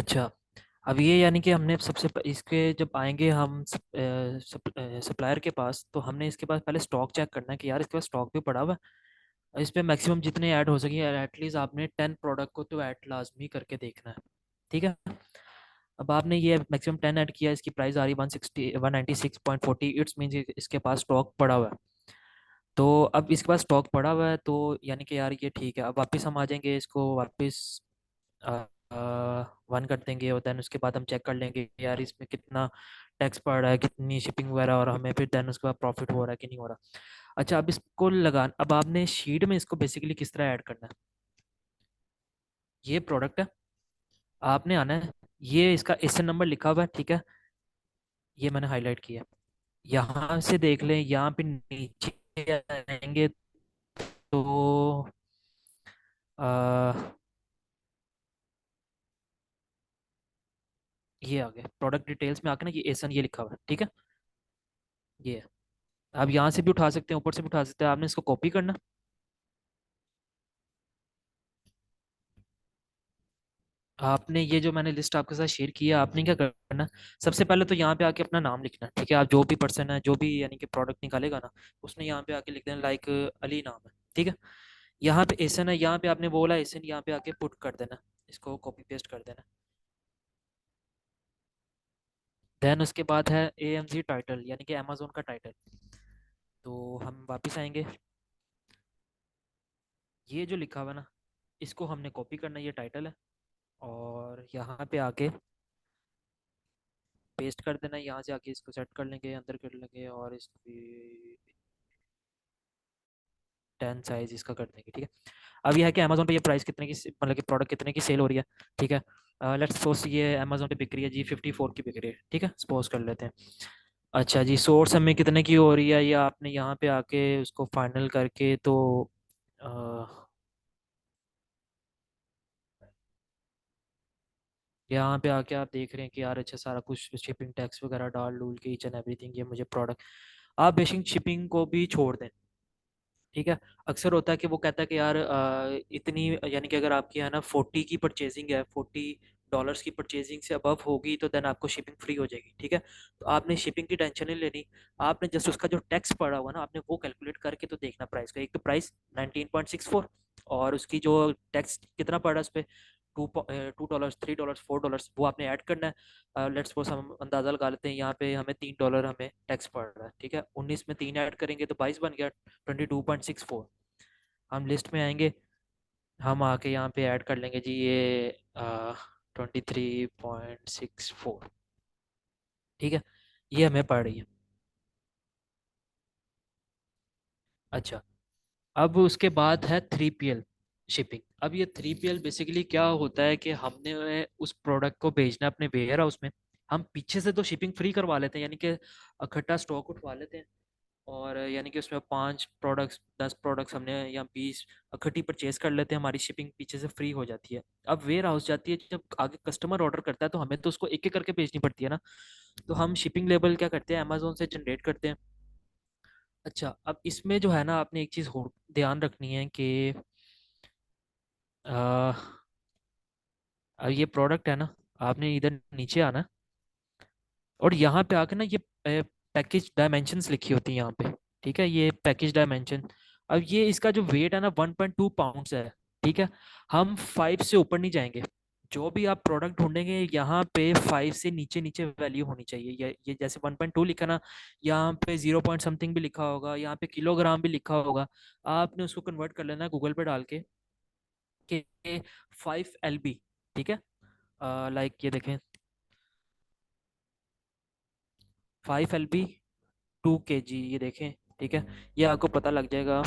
अच्छा, अब ये यानी कि हमने इसके जब आएंगे हम सप्लायर के पास, तो हमने इसके पास पहले स्टॉक चेक करना है कि यार इसके पास स्टॉक भी पड़ा हुआ है। इस पे मैक्सिमम जितने ऐड हो सके यार, एटलीस्ट आपने 10 प्रोडक्ट को तो ऐड लाजमी करके देखना है। ठीक है। अब आपने ये मैक्सिमम 10 ऐड किया, इसकी प्राइस आ रही 196.40, इट्स मीन इसके पास स्टॉक पड़ा हुआ है। तो अब इसके पास स्टॉक पड़ा हुआ है तो यानी कि यार ये ठीक है। अब वापस हम आ जाएंगे, इसको वापस वन कर देंगे, और देन उसके बाद हम चेक कर लेंगे कि यार इसमें कितना टैक्स पड़ रहा है, कितनी शिपिंग वगैरह, और हमें फिर देन उसके बाद प्रॉफिट हो रहा है कि नहीं हो रहा। अच्छा, अब आपने शीट में इसको बेसिकली किस तरह ऐड करना है। ये प्रोडक्ट है, आपने आना है, ये इसका एसएन नंबर लिखा हुआ है, ठीक है, ये मैंने हाईलाइट किया। यहाँ से देख लें, यहाँ पे नीचे आएंगे तो आ, ये आ गया प्रोडक्ट डिटेल्स में आके ना, ये एसन ये लिखा हुआ है, ठीक है। ये है। आप यहाँ से भी उठा सकते हैं, ऊपर से भी उठा सकते हैं, आपने इसको कॉपी करना। आपने ये जो मैंने लिस्ट आपके साथ शेयर किया, आपने क्या करना, सबसे पहले तो यहाँ पे आके अपना नाम लिखना, ठीक है। आप जो भी पर्सन है, जो भी यानी कि प्रोडक्ट निकालेगा ना, उसने यहाँ पे आके लिख देना, लाइक अली नाम है, ठीक है। यहाँ पे एसन है, यहाँ पे आपने बोला एसन, यहाँ पे आके पुट कर देना, इसको कॉपी पेस्ट कर देना। देन उसके बाद है AMG टाइटल, यानी कि अमेजोन का टाइटल। तो हम वापस आएंगे, ये जो लिखा हुआ है ना, इसको हमने कॉपी करना, ये टाइटल है, और यहाँ पे आके पेस्ट कर देना। यहाँ से आके इसको सेट कर लेंगे, अंदर कर लेंगे, और इसकी 10 साइज इसका कर देंगे, ठीक है। अब ये है कि अमेजोन पे ये प्राइस कितने की, मतलब कि प्रोडक्ट कितने की सेल हो रही है, ठीक है। लेट्स सपोज ये अमेजोन पे बिक रही है जी 54 की बिक रही है, ठीक है, सपोज कर लेते हैं। अच्छा जी, सोर्स हमें कितने की हो रही है, या आपने यहाँ पे आके उसको फाइनल करके तो अ, यहाँ पे आके आप देख रहे हैं कि यार अच्छा, सारा कुछ शिपिंग टैक्स वगैरह डाल डूल के ईच एंड एवरीथिंग, ये मुझे प्रोडक्ट, आप बेसिक शिपिंग को भी छोड़ दें, ठीक है। अक्सर होता है कि वो कहता है कि यार इतनी, यानी कि अगर आपकी है ना 40 की परचेजिंग है, $40 की परचेजिंग से अबव होगी, तो देन आपको शिपिंग फ्री हो जाएगी, ठीक है। तो आपने शिपिंग की टेंशन नहीं लेनी, आपने जस्ट उसका जो टैक्स पड़ा हुआ ना, आपने वो कैलकुलेट करके तो देखना प्राइस का। एक तो प्राइस 19.64, और उसकी जो टैक्स कितना पड़ा उस पर, $2, $3, $4, वो आपने ऐड करना है। लेट्स सपोज हम अंदाजा लगा लेते हैं, यहाँ पे हमें $3 हमें टैक्स पड़ रहा है, ठीक है। 19 में 3 ऐड करेंगे तो 22 बन गया, 22.64। हम लिस्ट में आएंगे, हम आके यहाँ पे ऐड कर लेंगे जी ये 23.64, ठीक है, ये हमें पड़ रही है। अच्छा, अब उसके बाद है 3PL शिपिंग। अब ये 3PL बेसिकली क्या होता है कि हमने उस प्रोडक्ट को भेजना है अपने वेयर हाउस में, हम पीछे से तो शिपिंग फ्री करवा लेते हैं, यानी कि इकट्ठा स्टॉक उठवा लेते हैं, और यानी कि उसमें 5 प्रोडक्ट्स 10 प्रोडक्ट्स हमने या 20 इकट्ठी परचेज कर लेते हैं, हमारी शिपिंग पीछे से फ्री हो जाती है। अब वेयर हाउस जाती है, जब आगे कस्टमर ऑर्डर करता है तो हमें तो उसको एक एक करके भेजनी पड़ती है ना। तो हम शिपिंग लेबल क्या करते हैं, अमेजोन से जनरेट करते हैं। अच्छा, अब इसमें जो है ना, आपने एक चीज़ हो ध्यान रखनी है कि आ, अब ये प्रोडक्ट है ना, आपने इधर नीचे आना, और यहाँ पे आके ना ये पैकेज डायमेंशंस लिखी होती है यहाँ पे, ठीक है, ये पैकेज डायमेंशन। अब ये इसका जो वेट है ना 1.2 पाउंड्स है, ठीक है। हम 5 से ऊपर नहीं जाएंगे, जो भी आप प्रोडक्ट ढूंढेंगे यहाँ पे 5 से नीचे नीचे वैल्यू होनी चाहिए। ये जैसे 1.2 लिखा ना, यहाँ पे 0 पॉइंट समथिंग भी लिखा होगा, यहाँ पे किलोग्राम भी लिखा होगा, आपने उसको कन्वर्ट कर लेना गूगल पे डाल के, कि 5 LB, ठीक है। लाइक ये देखें, 5 LB 2 kg, ये देखें, ठीक है। ये आपको पता लग जाएगा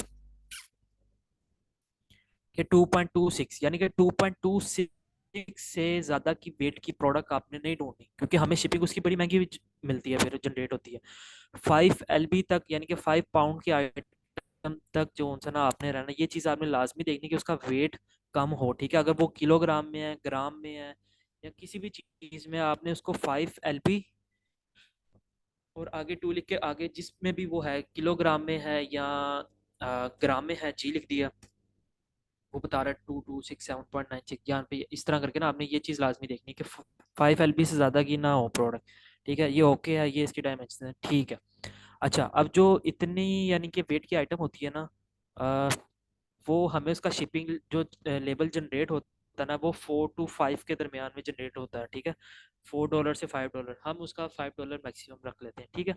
कि 2.26, यानी कि 2.26 से ज्यादा की वेट की प्रोडक्ट आपने नहीं ढूंढनी, क्योंकि हमें शिपिंग उसकी बड़ी महंगी मिलती है, फिर जनरेट होती है। 5 LB तक, यानी कि 5 पाउंड की आइटम तक जो सा ना आपने रहना, ये चीज आपने लाजमी देखनी कि उसका वेट कम हो, ठीक है। अगर वो किलोग्राम में है, ग्राम में है, या किसी भी चीज में, आपने उसको 5 LB और आगे 2 लिख के, आगे जिसमें भी वो है, किलोग्राम में है या ग्राम में है, जी लिख दिया। वो बता रहा है 2267.96, यहाँ पे इस तरह करके ना आपने ये चीज़ लाजमी देखनी है कि 5 LB से ज़्यादा की ना हो प्रोडक्ट। ठीक है, ये ओके है, ये इसकी डायमेंशन है, ठीक है। अच्छा, अब जो इतनी यानी कि वेट की आइटम होती है ना, वो हमें उसका शिपिंग जो लेबल जनरेट होता है ना, वो 4 to 5 के दरमियान में जनरेट होता है। ठीक है, $4 से $5, हम उसका $5 मैक्सिमम रख लेते हैं। ठीक है।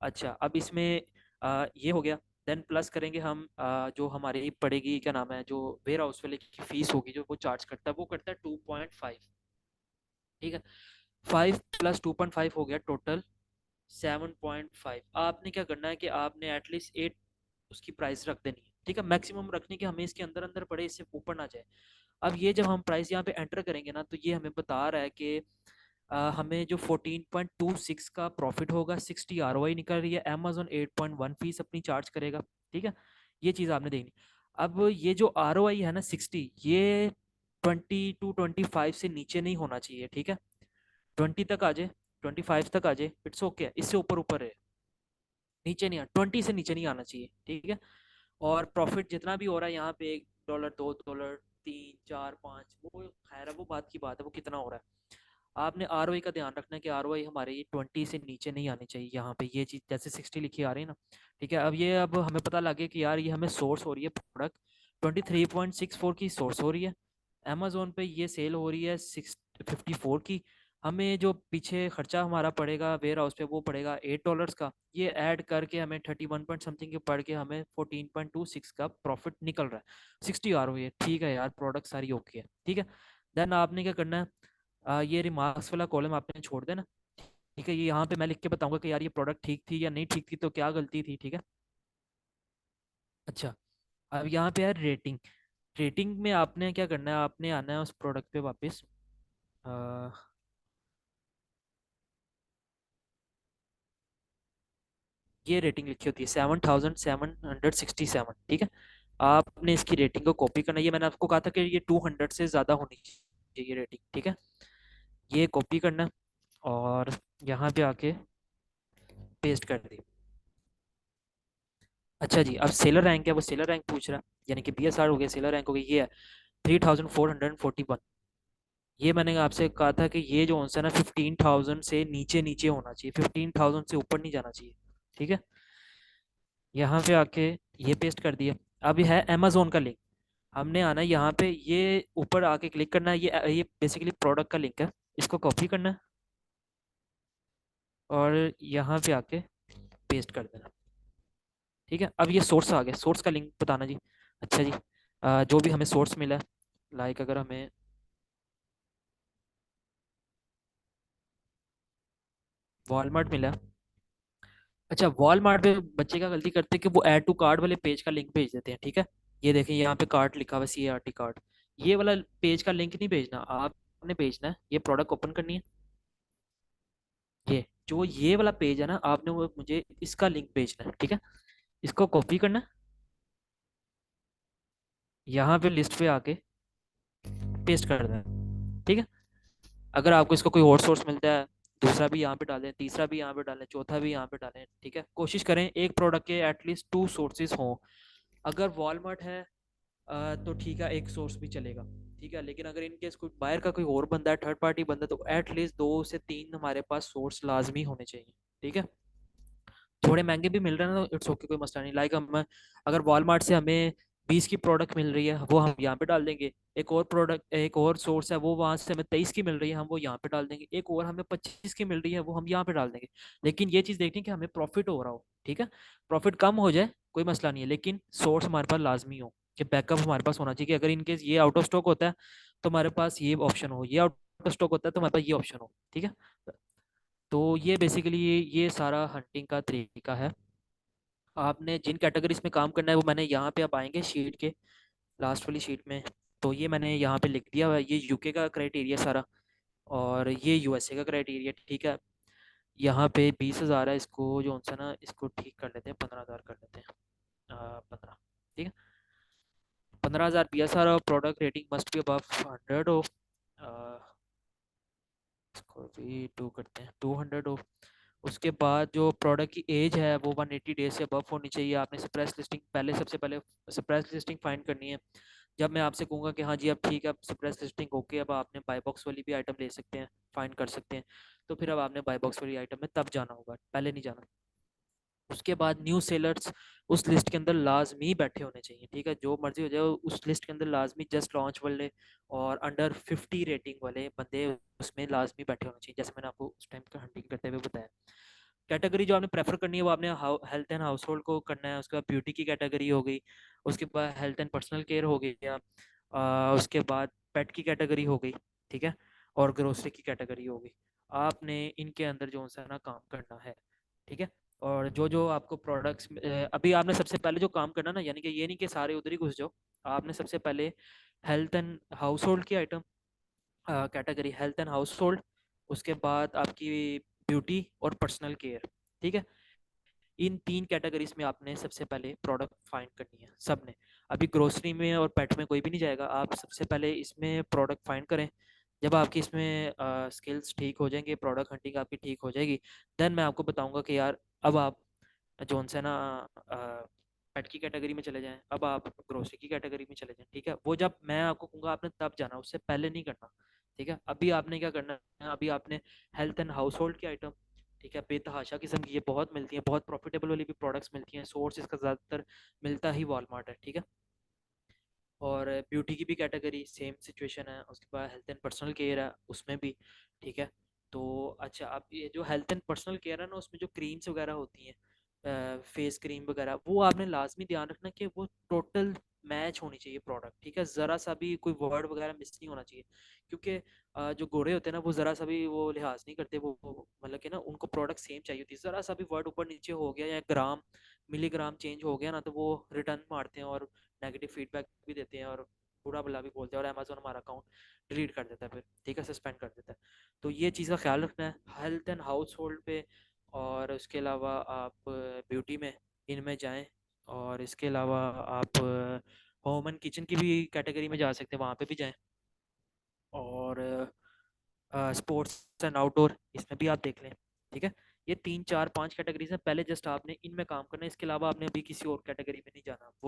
अच्छा, अब इसमें ये हो गया। देन प्लस करेंगे हम जो हमारी पड़ेगी, क्या नाम है, जो वेयर हाउस वाले की फीस होगी जो वो चार्ज करता है, वो करता है 2.5। ठीक है, 5 + 2.5 हो गया टोटल 7.5। आपने क्या करना है कि आपने एटलीस्ट 8 उसकी प्राइस रख देनी है। ठीक है, मैक्सिमम रखने की, हमें इसके अंदर अंदर पड़े, इससे ऊपर ना जाए। अब ये जब हम प्राइस यहाँ पे एंटर करेंगे ना, तो ये हमें बता रहा है कि हमें जो 14.26 का प्रॉफिट होगा, 60 ROI निकल रही है, अमेजोन 8.1 फीस अपनी चार्ज करेगा। ठीक है, ये चीज़ आपने देखनी। अब ये जो ROI है ना 60, ये 20 to 25 से नीचे नहीं होना चाहिए। ठीक है, 20 तक आ जाए, 25 तक आ जाए, इट्स ओके, इससे ऊपर ऊपर है, नीचे नहीं, 20 से नीचे नहीं आना चाहिए। ठीक है, और प्रॉफिट जितना भी हो रहा है यहाँ पे, $1, $2, 3, 4, 5, वो खैर है, वो बात की बात है, वो कितना हो रहा है। आपने ROI का ध्यान रखना है कि ROI हमारे ये 20 से नीचे नहीं आनी चाहिए। यहाँ पे ये चीज़ जैसे 60 लिखी आ रही है ना। ठीक है, अब हमें पता लगे कि यार ये हमें सोर्स हो रही है प्रोडक्ट 23.64 की सोर्स हो रही है, अमेजोन पे ये सेल हो रही है 654 की। हमें जो पीछे खर्चा हमारा पड़ेगा वेयर हाउस पे, वो पड़ेगा $8 का। ये ऐड करके हमें 31 पॉइंट समथिंग के पड़ के हमें 14.26 का प्रॉफिट निकल रहा है। 60 ROI है, ठीक है यार, प्रोडक्ट सारी ओके है। ठीक है, देन आपने क्या करना है, ये रिमार्क्स वाला कॉलम आपने छोड़ देना। ठीक है, ये यहाँ पे मैं लिख के बताऊंगा कि यार ये प्रोडक्ट ठीक थी या नहीं ठीक थी, तो क्या गलती थी। ठीक है। अच्छा, अब यहाँ पे है रेटिंग। रेटिंग में आपने क्या करना है, आपने आना है उस प्रोडक्ट पे वापस। अ, ये रेटिंग लिखी होती है 7767। ठीक है, आपने इसकी रेटिंग को कॉपी करना है। ये मैंने आपको कहा था कि ये 200 से ज़्यादा होनी चाहिए रेटिंग। ठीक है, ये कॉपी करना है और यहाँ पे आके पेस्ट कर दी। अच्छा जी, अब सेलर रैंक है, वो सेलर रैंक पूछ रहा है, यानी कि BSR हो गया, सेलर रैंक हो गया, ये है 3441। ये मैंने आपसे कहा था कि ये जो है ना 15,000 से नीचे नीचे होना चाहिए, 15,000 से ऊपर नहीं जाना चाहिए। ठीक है, यहाँ पे आके ये पेस्ट कर दिया। अब ये है अमेजोन का लिंक, हमने आना है यहाँ पे, ये ऊपर आके क्लिक करना है। ये बेसिकली प्रोडक्ट का लिंक है, इसको कॉपी करना है और यहाँ पे आके पेस्ट कर देना। ठीक है, अब ये सोर्स आ गया, सोर्स का लिंक बताना जी। अच्छा जी, जो भी हमें सोर्स मिला है, लाइक अगर हमें वॉलमार्ट मिला है। अच्छा, वॉलमार्ट पे बच्चे क्या गलती करते हैं कि वो ऐड टू कार्ट वाले पेज का लिंक भेज देते हैं। ठीक है, ये देखें यहाँ पे कार्ट लिखा हुआ है, CART कार्ट। ये वाला पेज का लिंक नहीं भेजना, आपने भेजना है, ये प्रोडक्ट ओपन करनी है। ये जो ये वाला पेज है ना, आपने वो मुझे इसका लिंक भेजना है। ठीक है, इसको कॉपी करना है, यहाँ पे लिस्ट पे आके पेस्ट कर देना है। ठीक है, अगर आपको इसका कोई और सोर्स मिलता है, दूसरा भी यहाँ पे डालें, तीसरा भी यहाँ पे डालें, चौथा भी यहाँ पे डालें। ठीक है, कोशिश करें एक प्रोडक्ट के एटलीस्ट 2 सोर्सेज हों। अगर वॉलमार्ट है तो ठीक है, एक सोर्स भी चलेगा। ठीक है, लेकिन अगर इनकेस कोई बाहर का कोई और बंदा है, थर्ड पार्टी बंदा, तो एटलीस्ट 2 से 3 हमारे पास सोर्स लाजमी होने चाहिए। ठीक है, थोड़े महंगे भी मिल रहे हैं ना, तो इट्स ओके, कोई मसला नहीं। लाइक हम अगर वॉलमार्ट से हमें 20 की प्रोडक्ट मिल रही है, वो हम यहाँ पे डाल देंगे। एक और प्रोडक्ट, एक और सोर्स है, वो वहाँ से हमें 23 की मिल रही है, हम वो यहाँ पे डाल देंगे। एक और हमें 25 की मिल रही है, वो हम यहाँ पे डाल देंगे। लेकिन ये चीज़ देखनी है कि हमें प्रॉफिट हो रहा हो। ठीक है, प्रॉफिट कम हो जाए कोई मसला नहीं है, लेकिन सोर्स हमारे पास लाजमी हो, कि बैकअप हमारे पास होना चाहिए कि अगर इनकेस ये आउट ऑफ स्टॉक होता है तो हमारे पास ये ऑप्शन हो, ये आउट ऑफ स्टॉक होता है तो हमारे पास ये ऑप्शन हो। ठीक है, तो ये बेसिकली ये सारा हंटिंग का तरीका है। आपने जिन कैटेगरीज में काम करना है वो मैंने यहाँ पे, आप आएंगे शीट के लास्ट वाली शीट में, तो ये मैंने यहाँ पे लिख दिया हुआ है, ये यूके का क्राइटेरिया सारा, और ये यूएसए का क्राइटेरिया। ठीक है, यहाँ पे 20,000 है, इसको जो सा ना, इसको ठीक कर लेते हैं, 15,000 कर लेते हैं, 15। ठीक है, 15,000 PSR और product rating must be above 100 हो। इसको भी 2 करते हैं, 200 हो। उसके बाद जो प्रोडक्ट की एज है वो 180 डेज से अबव होनी चाहिए। आपने सप्रेस लिस्टिंग पहले, सबसे पहले सप्रेस लिस्टिंग फाइंड करनी है। जब मैं आपसे कहूंगा कि हाँ जी अब ठीक है, अब सप्रेस लिस्टिंग ओके, अब आपने बाय बॉक्स वाली भी आइटम ले सकते हैं, फाइंड कर सकते हैं, तो फिर अब आपने बाय बॉक्स वाली आइटम में तब जाना होगा, पहले नहीं जाना। उसके बाद न्यू सेलर्स उस लिस्ट के अंदर लाजमी बैठे होने चाहिए, ठीक है, जो मर्जी हो जाए उस लिस्ट के अंदर लाजमी जस्ट लॉन्च वाले और अंडर 50 रेटिंग वाले बंदे उसमें लाजमी बैठे होने चाहिए, जैसे मैंने आपको उस टाइम का हंटिंग करते हुए बताया। कैटेगरी जो आपने प्रेफर करनी है वो आपने हेल्थ एंड हाउस होल्ड को करना है, उसके बाद ब्यूटी की कैटेगरी हो गई, उसके बाद हेल्थ एंड पर्सनल केयर हो गया, उसके बाद पेट की कैटेगरी हो गई, ठीक है, और ग्रोसरी की कैटेगरी हो गई। आपने इनके अंदर जो सा ना काम करना है, ठीक है। और जो जो आपको प्रोडक्ट्स, अभी आपने सबसे पहले जो काम करना ना, यानी कि ये नहीं कि सारे उधर ही घुस जाओ, आपने सबसे पहले हेल्थ एंड हाउस होल्ड की item category, health and house hold, उसके बाद आपकी ब्यूटी और पर्सनल केयर, ठीक है, इन 3 कैटेगरीज में आपने सबसे पहले प्रोडक्ट फाइंड करनी है सबने। अभी ग्रोसरी में और पेट में कोई भी नहीं जाएगा, आप सबसे पहले इसमें प्रोडक्ट फाइंड करें। जब आपकी इसमें स्किल्स ठीक हो जाएंगे, प्रोडक्ट हंटिंग आपकी ठीक हो जाएगी, देन मैं आपको बताऊंगा कि यार अब आप जोन से ना पेट की कैटेगरी में चले जाएं, अब आप ग्रोसरी की कैटेगरी में चले जाएं, ठीक है। वो जब मैं आपको कहूँगा आपने तब जाना, उससे पहले नहीं करना, ठीक है। अभी आपने क्या करना है, अभी आपने हेल्थ एंड हाउस होल्ड की आइटम, ठीक है, बेतहाशा किस्म की ये बहुत मिलती है, बहुत प्रॉफिटेबल वाली भी प्रोडक्ट्स मिलती हैं, सोर्स इसका ज़्यादातर मिलता ही वॉलमार्ट है, ठीक है। और ब्यूटी की भी कैटेगरी सेम सिचुएशन है, उसके बाद हेल्थ एंड पर्सनल केयर है उसमें भी, ठीक है। तो अच्छा, अब ये जो हेल्थ एंड पर्सनल केयर है ना, उसमें जो क्रीम्स वगैरह होती हैं, फेस क्रीम वगैरह, वो आपने लाजमी ध्यान रखना कि वो टोटल मैच होनी चाहिए प्रोडक्ट, ठीक है, ज़रा सा भी कोई वर्ड वगैरह मिस नहीं होना चाहिए, क्योंकि जो गोरे होते हैं ना वो ज़रा सा भी वो लिहाज नहीं करते, वो मतलब कि ना उनको प्रोडक्ट सेम चाहिए होती है, ज़रा सा भी वर्ड ऊपर नीचे हो गया या ग्राम मिलीग्राम चेंज हो गया ना, तो वो रिटर्न मारते हैं और नेगेटिव फीडबैक भी देते हैं और बुरा भला भी बोलते हैं, और अमेजोन हमारा अकाउंट डिलीट कर देता है फिर, ठीक है, सस्पेंड कर देता है। तो ये चीज़ का ख्याल रखना है हेल्थ एंड हाउस होल्ड पे। और उसके अलावा आप ब्यूटी में इनमें जाएं, और इसके अलावा आप होम एंड किचन की भी कैटेगरी में जा सकते हैं, वहाँ पे भी जाएं। और स्पोर्ट्स एंड आउटडोर इसमें भी आप देख लें, ठीक है। ये 3 4 5 कैटेगरीज हैं, पहले जस्ट आपने इनमें काम करना है, इसके अलावा आपने अभी किसी और कैटेगरी में नहीं जाना, वो